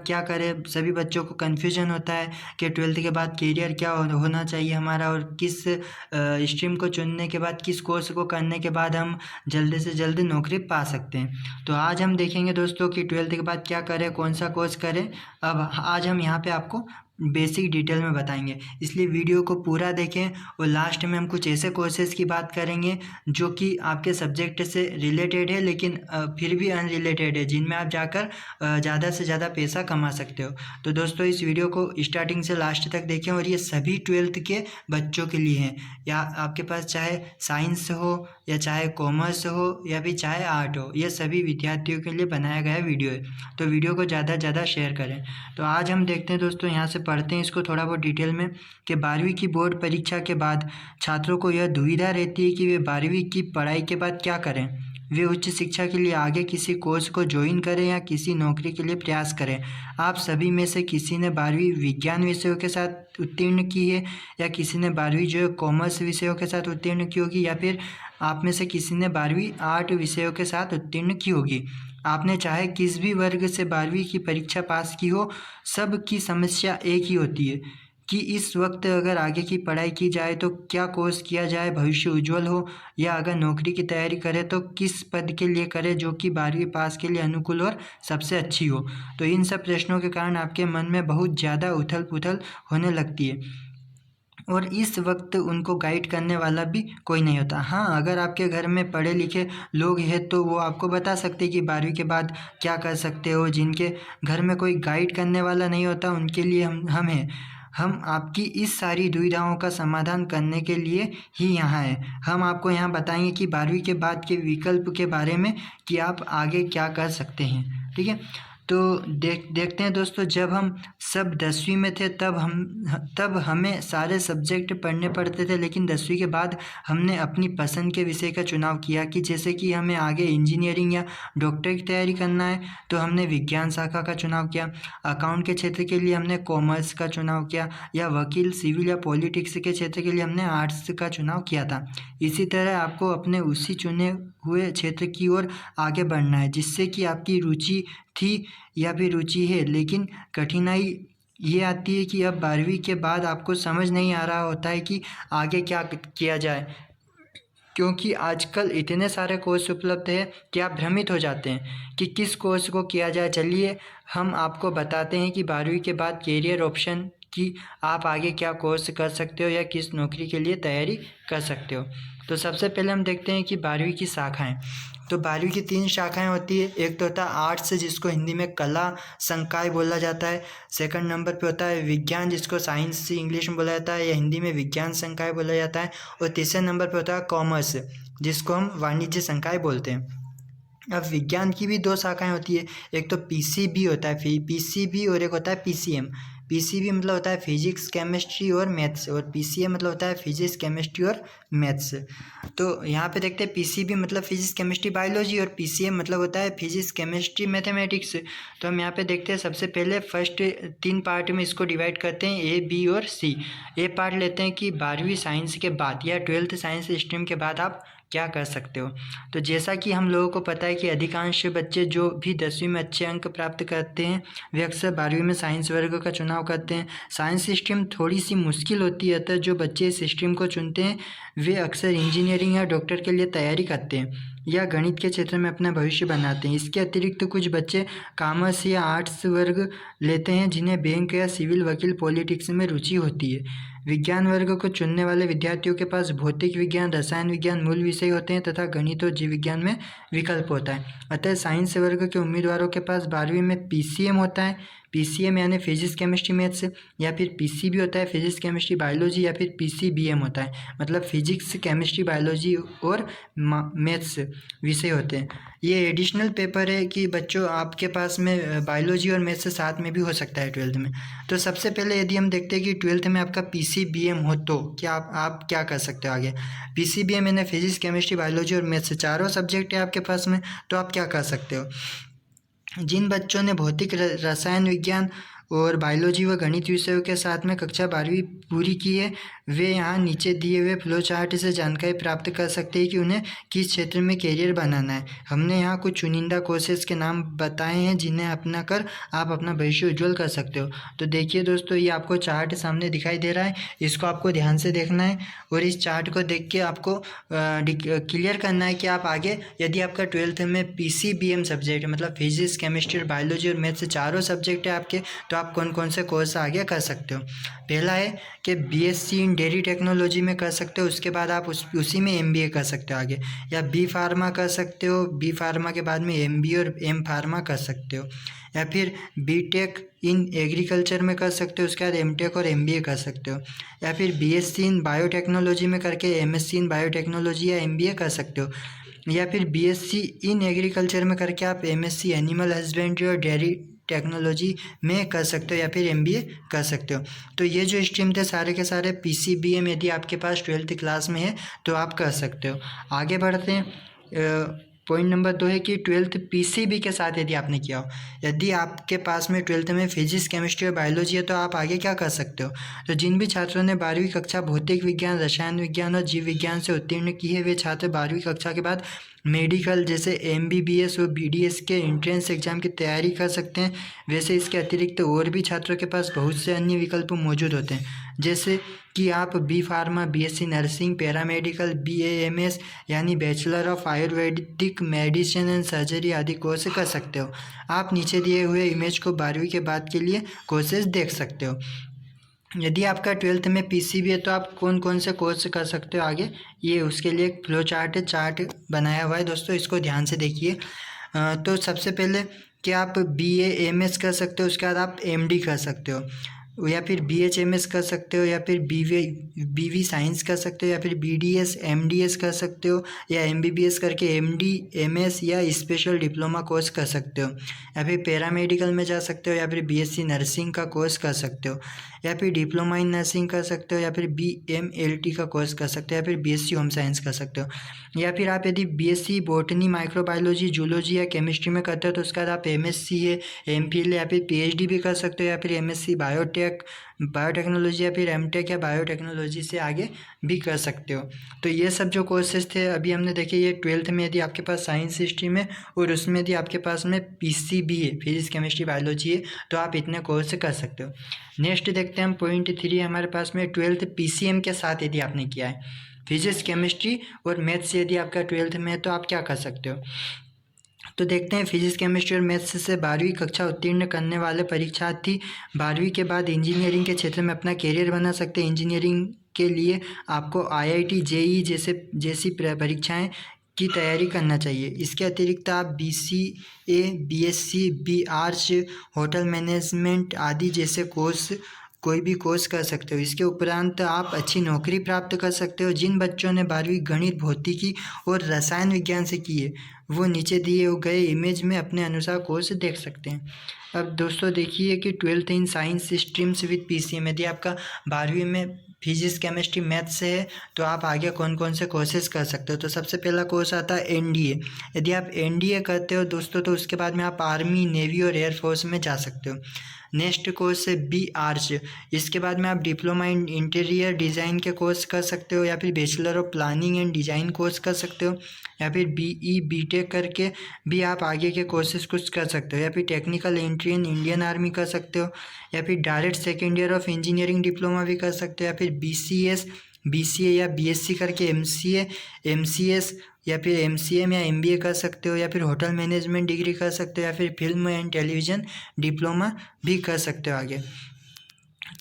क्या करें, सभी बच्चों को कन्फ्यूजन होता है कि 12th के बाद करियर क्या होना चाहिए हमारा, और किस स्ट्रीम को चुनने के बाद, किस कोर्स को करने के बाद हम जल्दी से जल्दी नौकरी पा सकते हैं। तो आज हम देखेंगे दोस्तों कि 12th के बाद क्या करें, कौन सा कोर्स करें। अब आज हम यहाँ पे आपको बेसिक डिटेल में बताएंगे, इसलिए वीडियो को पूरा देखें। और लास्ट में हम कुछ ऐसे कोर्सेज़ की बात करेंगे जो कि आपके सब्जेक्ट से रिलेटेड है लेकिन फिर भी अनरिलेटेड है, जिनमें आप जाकर ज़्यादा से ज़्यादा पैसा कमा सकते हो। तो दोस्तों इस वीडियो को स्टार्टिंग से लास्ट तक देखें, और ये सभी 12th के बच्चों के लिए हैं, या आपके पास चाहे साइंस हो या चाहे कॉमर्स हो या फिर चाहे आर्ट हो, ये सभी विद्यार्थियों के लिए बनाया गया वीडियो है। तो वीडियो को ज़्यादा से ज़्यादा शेयर करें। तो आज हम देखते हैं दोस्तों, यहाँ से पढ़ते हैं इसको थोड़ा बहुत डिटेल में, कि 12वीं की बोर्ड परीक्षा के बाद छात्रों को यह दुविधा रहती है कि वे 12वीं की पढ़ाई के बाद क्या करें। वे उच्च शिक्षा के लिए आगे किसी कोर्स को ज्वाइन करें या किसी नौकरी के लिए प्रयास करें। आप सभी में से किसी ने 12वीं विज्ञान विषयों के साथ उत्तीर्ण की है, या किसी ने 12वीं जो है कॉमर्स विषयों के साथ उत्तीर्ण की होगी, या फिर आप में से किसी ने 12वीं आर्ट विषयों के साथ उत्तीर्ण की होगी। आपने चाहे किस भी वर्ग से 12वीं की परीक्षा पास की हो, सब की समस्या एक ही होती है कि इस वक्त अगर आगे की पढ़ाई की जाए तो क्या कोर्स किया जाए, भविष्य उज्जवल हो, या अगर नौकरी की तैयारी करें तो किस पद के लिए करें जो कि 12वीं पास के लिए अनुकूल और सबसे अच्छी हो। तो इन सब प्रश्नों के कारण आपके मन में बहुत ज़्यादा उथल पुथल होने लगती है, और इस वक्त उनको गाइड करने वाला भी कोई नहीं होता। हाँ, अगर आपके घर में पढ़े लिखे लोग हैं तो वो आपको बता सकते हैं कि 12वीं के बाद क्या कर सकते हो। जिनके घर में कोई गाइड करने वाला नहीं होता, उनके लिए हम हैं। हम आपकी इस सारी दुविधाओं का समाधान करने के लिए ही यहाँ हैं। हम आपको यहाँ बताएंगे कि 12वीं के बाद के विकल्प के बारे में, कि आप आगे क्या कर सकते हैं। ठीक है, तो देखते हैं दोस्तों, जब हम सब 10वीं में थे तब हमें सारे सब्जेक्ट पढ़ने पड़ते थे, लेकिन 10वीं के बाद हमने अपनी पसंद के विषय का चुनाव किया, कि जैसे कि हमें आगे इंजीनियरिंग या डॉक्टर की तैयारी करना है तो हमने विज्ञान शाखा का चुनाव किया। अकाउंट के क्षेत्र के लिए हमने कॉमर्स का चुनाव किया, या वकील, सिविल या पॉलिटिक्स के क्षेत्र के लिए हमने आर्ट्स का चुनाव किया था। इसी तरह आपको अपने उसी चुने हुए क्षेत्र की ओर आगे बढ़ना है जिससे कि आपकी रुचि थी या फिर रुचि है। लेकिन कठिनाई ये आती है कि अब 12वीं के बाद आपको समझ नहीं आ रहा होता है कि आगे क्या किया जाए, क्योंकि आजकल इतने सारे कोर्स उपलब्ध है कि आप भ्रमित हो जाते हैं कि किस कोर्स को किया जाए। चलिए हम आपको बताते हैं कि 12वीं के बाद कैरियर ऑप्शन कि आप आगे क्या कोर्स कर सकते हो या किस नौकरी के लिए तैयारी कर सकते हो। तो सबसे पहले हम देखते हैं कि 12वीं की शाखाएं। तो 12वीं की 3 शाखाएं होती है। एक तो होता है आर्ट्स, जिसको हिंदी में कला संकाय बोला जाता है। सेकंड नंबर पे होता है विज्ञान, जिसको साइंस इंग्लिश में बोला जाता है या हिंदी में विज्ञान संकाय बोला जाता है। और तीसरे नंबर पे होता है कॉमर्स, जिसको हम वाणिज्य संकाय बोलते हैं। अब विज्ञान की भी 2 शाखाएं होती है। एक तो पीसीबी होता है, पीसीबी, और एक होता है पीसीएम। पीसीबी मतलब होता है फिजिक्स, केमिस्ट्री और मैथ्स, और पीसीएम मतलब होता है फिजिक्स, केमिस्ट्री और मैथ्स। तो यहाँ पे देखते हैं पीसीबी मतलब फिजिक्स, केमिस्ट्री, बायोलॉजी, और पीसीएम मतलब होता है फिजिक्स, केमिस्ट्री, मैथमेटिक्स। तो हम यहाँ पे देखते हैं, सबसे पहले फर्स्ट 3 पार्ट में इसको डिवाइड करते हैं, ए, बी और सी। ए पार्ट लेते हैं कि 12वीं साइंस के बाद या 12th साइंस स्ट्रीम के बाद आप क्या कर सकते हो। तो जैसा कि हम लोगों को पता है कि अधिकांश बच्चे जो भी 10वीं में अच्छे अंक प्राप्त करते हैं वे अक्सर 12वीं में साइंस वर्ग का चुनाव करते हैं। साइंस स्ट्रीम थोड़ी सी मुश्किल होती है, अतः जो बच्चे इस स्ट्रीम को चुनते हैं वे अक्सर इंजीनियरिंग या डॉक्टर के लिए तैयारी करते हैं या गणित के क्षेत्र में अपना भविष्य बनाते हैं। इसके अतिरिक्त कुछ बच्चे कॉमर्स या आर्ट्स वर्ग लेते हैं जिन्हें बैंक या सिविल, वकील, पॉलिटिक्स में रुचि होती है। विज्ञान वर्ग को चुनने वाले विद्यार्थियों के पास भौतिक विज्ञान, रसायन विज्ञान मूल विषय होते हैं तथा गणित और जीव विज्ञान में विकल्प होता है। अतः साइंस वर्ग के उम्मीदवारों के पास 12वीं में पीसीएम होता है, पीसीएम यानी फिजिक्स, केमिस्ट्री, मैथ्स, या फिर पीसीबी होता है फिजिक्स, केमिस्ट्री, बायोलॉजी, या फिर पीसीबीएम होता है मतलब फिजिक्स, केमिस्ट्री, बायोलॉजी और मैथ्स विषय होते हैं। ये एडिशनल पेपर है कि बच्चों आपके पास में बायोलॉजी और मैथ्स साथ में भी हो सकता है 12th में। तो सबसे पहले यदि हम देखते हैं कि 12th में आपका पीसीबीएम हो तो क्या आप क्या कर सकते हो आगे। पीसीबीएम यानी फिजिक्स, केमिस्ट्री, बायोलॉजी और मैथ्स चारों सब्जेक्ट है आपके पास में, तो आप क्या कर सकते हो। जिन बच्चों ने भौतिक, रसायन विज्ञान और बायोलॉजी व गणित विषयों के साथ में कक्षा 12वीं पूरी की है, वे यहाँ नीचे दिए हुए फ्लो चार्ट से जानकारी प्राप्त कर सकते हैं कि उन्हें किस क्षेत्र में कैरियर बनाना है। हमने यहाँ कुछ चुनिंदा कोर्सेज के नाम बताए हैं जिन्हें अपना कर आप अपना भविष्य उज्जवल कर सकते हो। तो देखिए दोस्तों, ये आपको चार्ट सामने दिखाई दे रहा है, इसको आपको ध्यान से देखना है और इस चार्ट को देख के आपको क्लियर करना है कि आप आगे, यदि आपका 12th में PCBM सब्जेक्ट मतलब फिजिक्स, केमिस्ट्री, बायोलॉजी और मैथ्स चारों सब्जेक्ट है आपके, तो आप कौन कौन से कोर्स आगे कर सकते हो। पहला है कि BSc इन डेयरी टेक्नोलॉजी में कर सकते हो, उसके बाद आप उसी में MBA कर सकते हो आगे, या B फार्मा कर सकते हो, B फार्मा के बाद में MBA और M फार्मा कर सकते हो, या फिर BTech इन एग्रीकल्चर में कर सकते हो, उसके बाद MTech और MBA कर सकते हो, या फिर BSc इन बायोटेक्नोलॉजी में करके MSc इन बायोटेक्नोलॉजी या MBA कर सकते हो, या फिर BSc इन एग्रीकल्चर में करके आप MSc एनिमल हस्बेंड्री और डेयरी टेक्नोलॉजी में कर सकते हो, या फिर MBA कर सकते हो। तो ये जो स्ट्रीम थे सारे के सारे PCBM यदि आपके पास 12th क्लास में है तो आप कर सकते हो। आगे बढ़ते हैं। पॉइंट नंबर 2 है कि 12th PCB के साथ यदि आपने किया हो, यदि आपके पास में 12th में फिजिक्स, केमिस्ट्री और बायोलॉजी है तो आप आगे क्या कर सकते हो। तो जिन भी छात्रों ने 12वीं कक्षा भौतिक विज्ञान, रसायन विज्ञान और जीव विज्ञान से उत्तीर्ण की है, वे छात्र 12वीं कक्षा के बाद मेडिकल जैसे MBBS और BDS के एंट्रेंस एग्जाम की तैयारी कर सकते हैं। वैसे इसके अतिरिक्त और भी छात्रों के पास बहुत से अन्य विकल्प मौजूद होते हैं, जैसे कि आप B pharma, BSc nursing, paramedical, BAMS यानी bachelor of Ayurvedic medicine and surgery आदि कोर्स कर सकते हो। आप नीचे दिए हुए इमेज को 12वीं के बाद के लिए कोर्सेज देख सकते हो। यदि आपका 12th में PCB है तो आप कौन कौन से कोर्स कर सकते हो आगे, ये उसके लिए एक फ्लो चार्ट बनाया हुआ है दोस्तों, इसको ध्यान से देखिए। तो सबसे पहले कि आप BAMS कर सकते हो, उसके बाद आप MD कर सकते हो, या फिर BHMS कर सकते हो, या फिर BV साइंस कर सकते हो, या फिर BDS MDS कर सकते हो, या MBBS करके MD MS या स्पेशल डिप्लोमा कोर्स कर सकते हो, या फिर पैरामेडिकल में जा सकते हो, या फिर BSc नर्सिंग का कोर्स कर सकते हो, या फिर डिप्लोमा इन नर्सिंग कर सकते हो, या फिर BMLT का कोर्स कर सकते हो, या फिर BSc होम साइंस कर सकते हो, या फिर आप यदि BSc बॉटनी, माइक्रोबायोलॉजी, जूलॉजी या केमिस्ट्री में करते हो तो उसके बाद आप MSc है, MPhil या फिर PhD भी कर सकते हो, या फिर MSc बायोटेक्नोलॉजी या फिर MTech या बायोटेक्नोलॉजी से आगे भी कर सकते हो। तो ये सब जो कोर्सेज थे अभी हमने देखे, ये 12th में यदि आपके पास साइंस स्ट्रीम है और उसमें यदि आपके पास में PCB है, फिजिक्स, केमिस्ट्री, बायोलॉजी है, तो आप इतने कोर्स कर सकते हो। नेक्स्ट देखते हैं हम पॉइंट 3 हमारे पास में 12th PCM के साथ यदि आपने किया है, फिजिक्स, केमिस्ट्री और मैथ्स यदि आपका 12th में है तो आप क्या कर सकते हो। तो देखते हैं, फिजिक्स, केमिस्ट्री और मैथ्स से 12वीं कक्षा उत्तीर्ण करने वाले परीक्षार्थी 12वीं के बाद इंजीनियरिंग के क्षेत्र में अपना कैरियर बना सकते हैं। इंजीनियरिंग के लिए आपको IIT JEE जैसी परीक्षाएं की तैयारी करना चाहिए। इसके अतिरिक्त आप BCA, BSc, B arts, hotel management आदि जैसे कोई भी कोर्स कर सकते हो। इसके उपरांत आप अच्छी नौकरी प्राप्त कर सकते हो। जिन बच्चों ने 12वीं गणित, भौतिकी और रसायन विज्ञान से की है वो नीचे दिए गए इमेज में अपने अनुसार कोर्स देख सकते हैं। अब दोस्तों देखिए कि 12th in science streams with PCM, यदि आपका 12वीं में फिजिक्स, केमिस्ट्री, मैथ्स है तो आप आगे कौन कौन से कोर्सेज कर सकते हो। तो सबसे पहला कोर्स आता है NDA। यदि आप NDA करते हो दोस्तों तो उसके बाद में आप आर्मी, नेवी और एयरफोर्स में जा सकते हो। नेक्स्ट कोर्स है B आर्च। इसके बाद में आप डिप्लोमा इन इंटीरियर डिज़ाइन के कोर्स कर सकते हो, या फिर bachelor of planning and design course कर सकते हो, या फिर BE BTech करके भी आप आगे के कोर्सेज कुछ कर सकते हो, या फिर technical entry in Indian army कर सकते हो, या फिर direct second year of engineering diploma भी कर सकते हो, या फिर BCS, BCA या BSc करके MCA, MCS या फिर MCM या MBA कर सकते हो, या फिर होटल मैनेजमेंट डिग्री कर सकते हो, या फिर फिल्म एंड टेलीविज़न डिप्लोमा भी कर सकते हो आगे।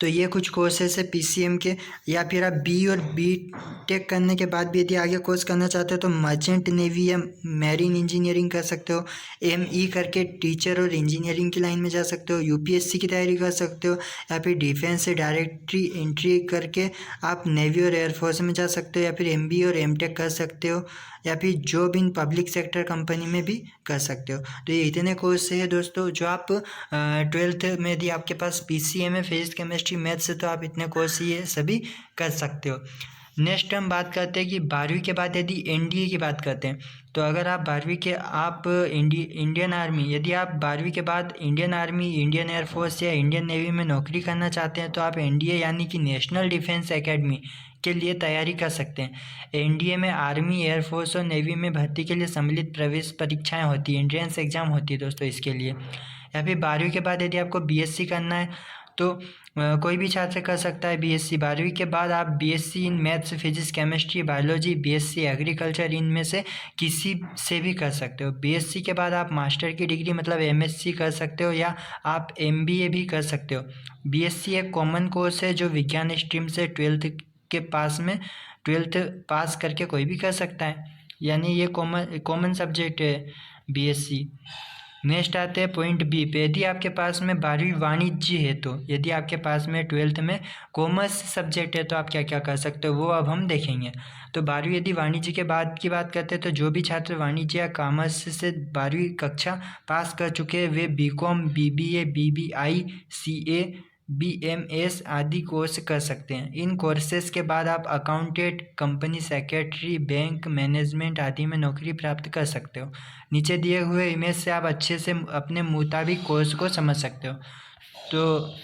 तो ये कुछ कोर्सेस है PCM के। या फिर आप B और BTech करने के बाद भी यदि आगे कोर्स करना चाहते हो तो मर्चेंट नेवी या मैरीन इंजीनियरिंग कर सकते हो। ME करके टीचर और इंजीनियरिंग की लाइन में जा सकते हो। UPSC की तैयारी कर सकते हो, या फिर डिफेंस से डायरेक्टरी एंट्री करके आप नेवी और एयरफोर्स में जा सकते हो, या फिर MBA और MTech कर सकते हो, या फिर job in public sector company में भी कर सकते हो। तो ये इतने कोर्स है दोस्तों जो आप 12th में यदि आपके पास PCM है, फिजिक्स, केमिस्ट्री, मैथ्स है तो आप इतने कोर्स ये सभी कर सकते हो। नेक्स्ट हम बात करते हैं कि 12वीं के बाद यदि एनडीए की बात करते हैं, तो अगर आप 12वीं के इंडियन आर्मी, यदि आप 12वीं के बाद इंडियन आर्मी, इंडियन एयरफोर्स या इंडियन नेवी में नौकरी करना चाहते हैं तो आप एनडीए यानी कि नेशनल डिफेंस एकेडमी के लिए तैयारी कर सकते हैं। एनडीए में आर्मी, एयरफोर्स और नेवी में भर्ती के लिए सम्मिलित प्रवेश परीक्षाएं होती है, एंट्रेंस एग्जाम होती है दोस्तों इसके लिए। या फिर 12वीं के बाद यदि आपको बीएससी करना है तो कोई भी छात्र कर सकता है बीएससी। 12वीं के बाद आप BSc in maths, physics, chemistry, biology, BSc agriculture, इनमें से किसी से भी कर सकते हो। बीएससी के बाद आप मास्टर की डिग्री मतलब एमएससी कर सकते हो या आप एमबीए भी कर सकते हो। बीएससी एक कॉमन कोर्स है जो विज्ञान स्ट्रीम से 12th पास करके कोई भी कर सकता है, यानी ये कॉमन सब्जेक्ट है बीएससी। नेक्स्ट आते हैं पॉइंट बी पे, यदि आपके पास में 12वीं वाणिज्य है तो यदि आपके पास में 12th में कॉमर्स सब्जेक्ट है तो आप क्या क्या कर सकते हो वो अब हम देखेंगे। तो 12वीं यदि वाणिज्य के बाद की बात करते हैं तो जो भी छात्र वाणिज्य या कॉमर्स से 12वीं कक्षा पास कर चुके हैं वे BCom, BBA, BBI, CA, BMS आदि कोर्स कर सकते हैं। इन कोर्सेज के बाद आप accountant, company secretary, bank management आदि में नौकरी प्राप्त कर सकते हो। नीचे दिए हुए इमेज से आप अच्छे से अपने मुताबिक कोर्स को समझ सकते हो। तो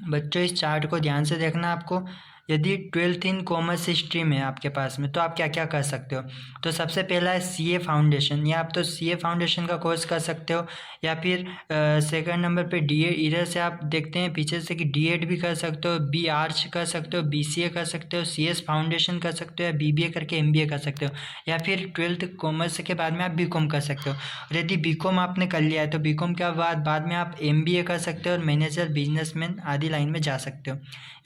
बच्चों इस चार्ट को ध्यान से देखना आपको। यदि 12th इन कॉमर्स स्ट्रीम है आपके पास में तो आप क्या क्या कर सकते हो। तो सबसे पहला है सीए फाउंडेशन, या आप तो सीए फाउंडेशन का कोर्स कर सकते हो, या फिर सेकंड नंबर पे डीएड, इधर से आप देखते हैं पीछे से कि डीएड भी कर सकते हो, बी आर्च कर सकते हो, बीसीए कर सकते हो, सीएस फाउंडेशन कर सकते हो, या बीबीए करके एमबीए कर सकते हो, या फिर 12th कॉमर्स के बाद में आप बीकॉम कर सकते हो। और यदि बीकॉम आपने कर लिया है तो बीकॉम के बाद में आप एमबीए कर सकते हो और मैनेजर, बिजनेसमैन आदि लाइन में जा सकते हो।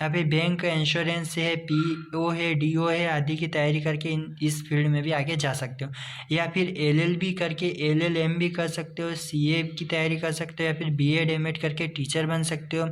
या फिर बैंक, इंश्योरेंस है, पीओ है, डीओ है आदि की तैयारी करके इस फील्ड में भी आगे जा सकते हो। या फिर एलएलबी करके एलएलएम भी कर सकते हो, सीए की तैयारी कर सकते हो, या फिर बीएड एमएड करके टीचर बन सकते हो,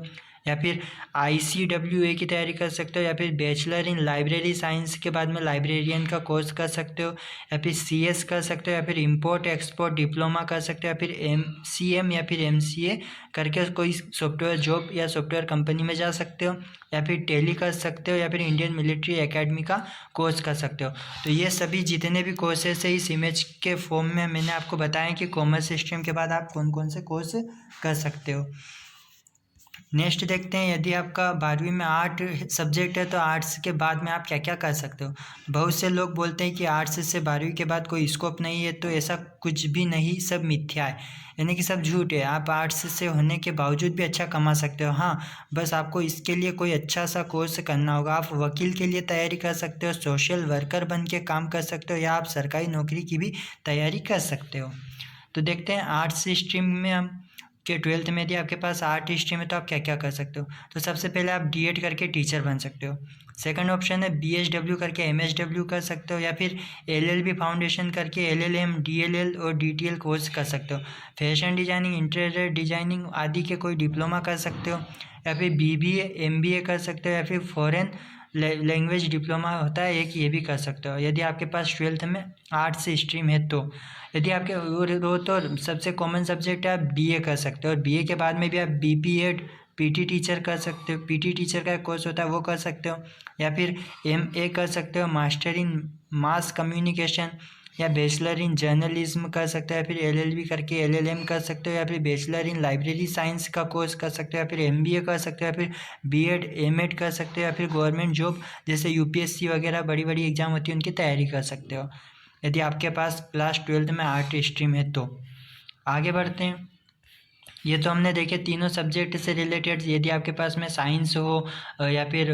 या फिर आईसीडब्ल्यूए की तैयारी कर सकते हो, या फिर बैचलर इन लाइब्रेरी साइंस के बाद में लाइब्रेरियन का कोर्स कर सकते हो, या फिर सीएस कर सकते हो, या फिर इंपोर्ट एक्सपोर्ट डिप्लोमा कर सकते हो, या फिर एमसीएम या फिर एमसीए करके कोई सॉफ्टवेयर जॉब या सॉफ्टवेयर कंपनी में जा सकते हो, या फिर टेली कर सकते हो, या फिर इंडियन मिलिट्री एकेडमी का कोर्स कर सकते हो। तो ये सभी जितने भी कोर्सेस है इस इमेज के फॉर्म में मैंने आपको बताया कि कॉमर्स स्ट्रीम के बाद आप कौन कौन से कोर्स कर सकते हो। नेक्स्ट देखते हैं, यदि आपका 12वीं में आर्ट सब्जेक्ट है तो आर्ट्स के बाद में आप क्या क्या कर सकते हो। बहुत से लोग बोलते हैं कि आर्ट्स से 12वीं के बाद कोई स्कोप नहीं है, तो ऐसा कुछ भी नहीं, सब मिथ्या है, यानी कि सब झूठ है। आप आर्ट्स से होने के बावजूद भी अच्छा कमा सकते हो। हाँ, बस आपको इसके लिए कोई अच्छा सा कोर्स करना होगा। आप वकील के लिए तैयारी कर सकते हो, सोशल वर्कर बन के काम कर सकते हो, या आप सरकारी नौकरी की भी तैयारी कर सकते हो। तो देखते हैं आर्ट्स स्ट्रीम में हम कि 12th में यदि आपके पास आर्ट स्ट्रीम है तो आप क्या क्या कर सकते हो। तो सबसे पहले आप डीएड करके टीचर बन सकते हो। सेकंड ऑप्शन है बीएसडब्ल्यू करके एमएसडब्ल्यू कर सकते हो, या फिर एलएलबी फाउंडेशन करके एलएलएम, डीएलएल और डीटीएल कोर्स कर सकते हो। फैशन डिजाइनिंग, इंटीरियर डिजाइनिंग आदि के कोई डिप्लोमा कर सकते हो, या फिर बीबीए, एमबीए कर सकते हो, या फिर फॉरेन लैंग्वेज डिप्लोमा होता है एक, ये भी कर सकते हो यदि आपके पास 12th में आर्ट्स स्ट्रीम है तो। यदि आपके वो तो सबसे कॉमन सब्जेक्ट है, आप बीए कर सकते हो, और बीए के बाद में भी आप बीपीएड, पीटी टीचर कर सकते हो, पीटी टीचर का कोर्स होता है वो कर सकते हो, या फिर एमए कर सकते हो, मास्टर इन मास कम्युनिकेशन, या बैचलर इन जर्नलिज्म कर सकते हो, या फिर एलएलबी करके एलएलएम कर सकते हो, या फिर बैचलर इन लाइब्रेरी साइंस का कोर्स कर सकते हो, या फिर एमबीए कर सकते हो, या फिर बीएड एमएड कर सकते हो, या फिर गवर्नमेंट जॉब जैसे यूपीएससी वगैरह बड़ी बड़ी एग्जाम होती है उनकी तैयारी कर सकते हो यदि आपके पास क्लास 12th में आर्ट स्ट्रीम है तो। आगे बढ़ते हैं। ये तो हमने देखे तीनों सब्जेक्ट से रिलेटेड, यदि आपके पास में साइंस हो या फिर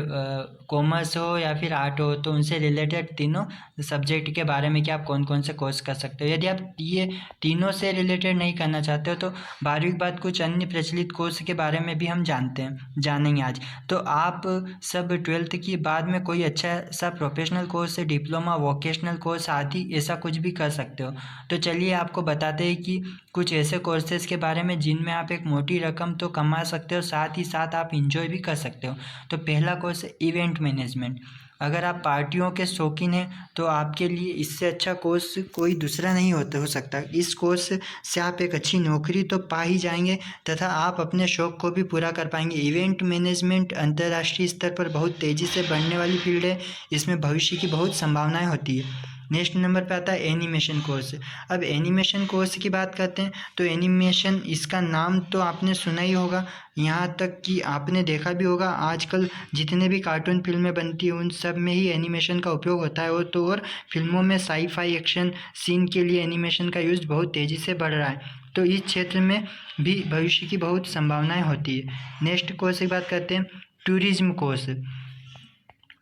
कॉमर्स हो या फिर आर्ट हो तो उनसे रिलेटेड तीनों सब्जेक्ट के बारे में कि आप कौन कौन से कोर्स कर सकते हो। यदि आप ये तीनों से रिलेटेड नहीं करना चाहते हो तो 12वीं के बाद कुछ अन्य प्रचलित कोर्स के बारे में भी हम जानेंगे आज। तो आप सब 12th की बाद में कोई अच्छा सा professional course, diploma, vocational course आदि ऐसा कुछ भी कर सकते हो। तो चलिए आपको बताते हैं कि कुछ ऐसे कोर्सेज के बारे में जिनमें आप एक मोटी रकम तो कमा सकते हो, साथ ही साथ आप इंजॉय भी कर सकते हो। तो पहला कोर्स है इवेंट मैनेजमेंट। अगर आप पार्टियों के शौकीन हैं तो आपके लिए इससे अच्छा कोर्स कोई दूसरा नहीं हो सकता। इस कोर्स से आप एक अच्छी नौकरी तो पा ही जाएंगे तथा आप अपने शौक़ को भी पूरा कर पाएंगे। इवेंट मैनेजमेंट अंतर्राष्ट्रीय स्तर पर बहुत तेज़ी से बढ़ने वाली फील्ड है, इसमें भविष्य की बहुत संभावनाएं होती है। नेक्स्ट नंबर पे आता है एनिमेशन कोर्स। अब एनिमेशन कोर्स की बात करते हैं तो एनिमेशन, इसका नाम तो आपने सुना ही होगा, यहाँ तक कि आपने देखा भी होगा आजकल जितने भी कार्टून फिल्में बनती हैं उन सब में ही एनिमेशन का उपयोग होता है। और फिल्मों में साई-फाई एक्शन सीन के लिए एनिमेशन का यूज़ बहुत तेज़ी से बढ़ रहा है, तो इस क्षेत्र में भी भविष्य की बहुत संभावनाएं होती है। नेक्स्ट कोर्स की बात करते हैं टूरिज्म कोर्स।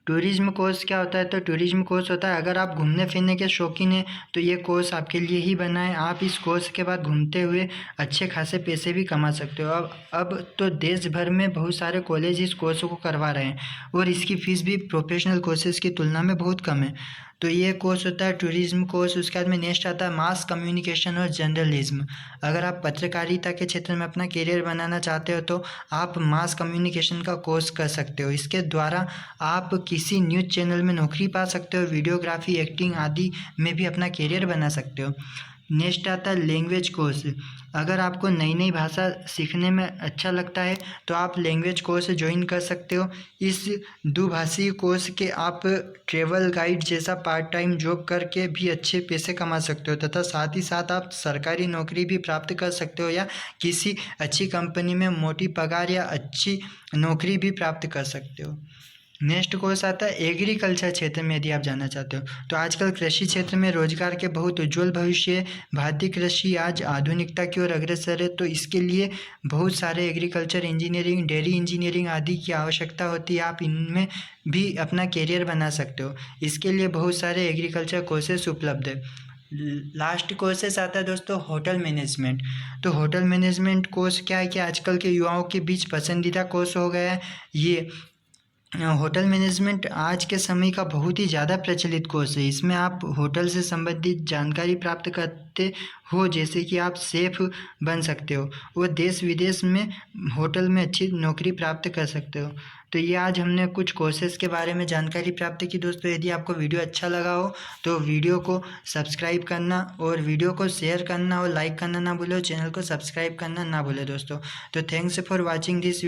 टूरिज्म कोर्स क्या होता है? तो टूरिज्म कोर्स होता है, अगर आप घूमने फिरने के शौकीन हैं तो ये कोर्स आपके लिए ही बना है। आप इस कोर्स के बाद घूमते हुए अच्छे खासे पैसे भी कमा सकते हो। अब तो देश भर में बहुत सारे कॉलेज इस कोर्स को करवा रहे हैं और इसकी फ़ीस भी प्रोफेशनल कोर्सेज की तुलना में बहुत कम है। तो ये कोर्स होता है टूरिज्म कोर्स। उसके बाद में नेक्स्ट आता है मास कम्युनिकेशन और जर्नलिज्म। अगर आप पत्रकारिता के क्षेत्र में अपना करियर बनाना चाहते हो तो आप मास कम्युनिकेशन का कोर्स कर सकते हो। इसके द्वारा आप किसी न्यूज़ चैनल में नौकरी पा सकते हो, वीडियोग्राफी, एक्टिंग आदि में भी अपना करियर बना सकते हो। नेक्स्ट आता है लैंग्वेज कोर्स। अगर आपको नई नई भाषा सीखने में अच्छा लगता है तो आप लैंग्वेज कोर्स ज्वाइन कर सकते हो। इस दुभाषी कोर्स के आप ट्रैवल गाइड जैसा पार्ट टाइम जॉब करके भी अच्छे पैसे कमा सकते हो तथा साथ ही साथ आप सरकारी नौकरी भी प्राप्त कर सकते हो या किसी अच्छी कंपनी में मोटी पगार या अच्छी नौकरी भी प्राप्त कर सकते हो। नेक्स्ट कोर्स आता है एग्रीकल्चर क्षेत्र में। यदि आप जानना चाहते हो तो आजकल कृषि क्षेत्र में रोजगार के बहुत उज्जवल भविष्य है। भारतीय कृषि आज आधुनिकता की ओर अग्रसर है, तो इसके लिए बहुत सारे एग्रीकल्चर इंजीनियरिंग, डेयरी इंजीनियरिंग आदि की आवश्यकता होती है। आप इनमें भी अपना कैरियर बना सकते हो। इसके लिए बहुत सारे एग्रीकल्चर कोर्सेस उपलब्ध है। लास्ट कोर्सेस आता है दोस्तों होटल मैनेजमेंट। तो होटल मैनेजमेंट कोर्स क्या है कि आजकल के युवाओं के बीच पसंदीदा कोर्स हो गया है। ये होटल मैनेजमेंट आज के समय का बहुत ही ज़्यादा प्रचलित कोर्स है। इसमें आप होटल से संबंधित जानकारी प्राप्त करते हो, जैसे कि आप शेफ़ बन सकते हो और देश विदेश में होटल में अच्छी नौकरी प्राप्त कर सकते हो। तो ये आज हमने कुछ कोर्सेज़ के बारे में जानकारी प्राप्त की दोस्तों। यदि आपको वीडियो अच्छा लगा हो तो वीडियो को सब्सक्राइब करना और वीडियो को शेयर करना और लाइक करना ना भूलो, चैनल को सब्सक्राइब करना ना भूले दोस्तों। तो थैंक्स फॉर वॉचिंग दिस।